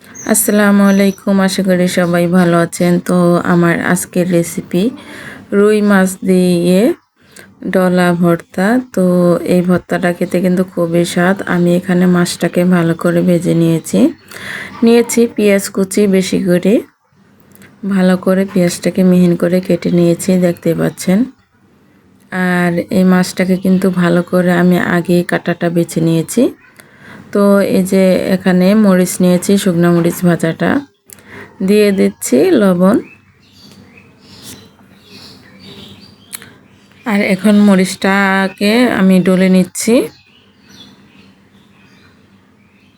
আসসালামু আলাইকুম, আশা করি সবাই ভালো আছেন। তো আমার আজকের রেসিপি রুই মাছ দিয়ে ডলা ভর্তা। তো এই ভর্তাটা খেতে কিন্তু খুবই স্বাদ। আমি এখানে মাছটাকে ভালো করে ভেজে নিয়েছি পেঁয়াজ কুচি বেশি করে, ভালো করে পেঁয়াজটাকে মিহিন করে কেটে নিয়েছি, দেখতে পাচ্ছেন। আর এই মাছটাকে কিন্তু ভালো করে আমি আগেই কাটাটা বেছে নিয়েছি। তো এই যে এখানে মরিচ নিয়েছি, শুকনো মরিচ ভাজাটা দিয়ে দিচ্ছি, লবণ। আর এখন মরিচটাকে আমি ডলে নিচ্ছি।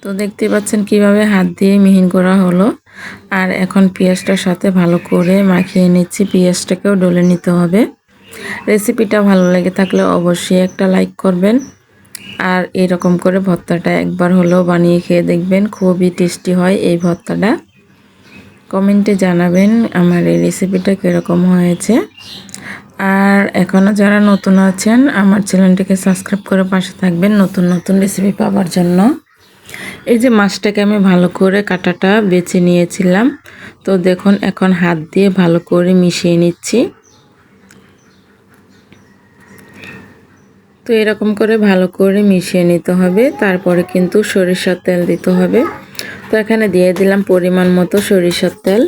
তো দেখতে পাচ্ছেন কিভাবে হাত দিয়ে মিহিন করা হলো। আর এখন পেঁয়াজটার সাথে ভালো করে মাখিয়ে নিচ্ছি, পেঁয়াজটাকেও ডলে নিতে হবে। রেসিপিটা ভালো লেগে থাকলে অবশ্যই একটা লাইক করবেন। আর এরকম করে ভর্তাটা একবার হলেও বানিয়ে খেয়ে দেখবেন, খুবই টেস্টি হয় এই ভর্তাটা। কমেন্টে জানাবেন আমার এই রেসিপিটা কীরকম হয়েছে। আর এখনও যারা নতুন আছেন আমার চ্যানেলটিকে সাবস্ক্রাইব করে পাশে থাকবেন নতুন নতুন রেসিপি পাওয়ার জন্য। এই যে মাছটাকে আমি ভালো করে কাটাটা বেছে নিয়েছিলাম। তো দেখুন এখন হাত দিয়ে ভালো করে মিশিয়ে নিচ্ছি। তো এরকম করে ভালো করে মিশিয়ে নিতে হবে। তারপরে কিন্তু সরিষার তেল দিতে হবে। তো এখানে দিয়ে দিলাম পরিমাণ মতো সরিষার তেল।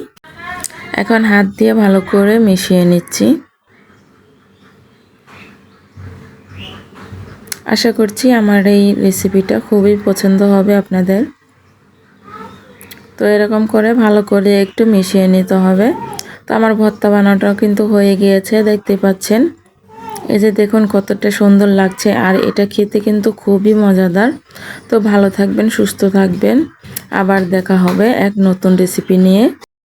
এখন হাত দিয়ে ভালো করে মিশিয়ে নিচ্ছি। আশা করছি আমার এই রেসিপিটা খুবই পছন্দ হবে আপনাদের। তো এরকম করে ভালো করে একটু মিশিয়ে নিতে হবে। তো আমার ভর্তা বানানোটাও কিন্তু হয়ে গিয়েছে, দেখতে পাচ্ছেন। এই যে দেখুন কতটা সুন্দর লাগছে, আর এটা খেতে কিন্তু খুবই মজাদার। তো ভালো থাকবেন, সুস্থ থাকবেন, আবার দেখা হবে এক নতুন রেসিপি নিয়ে।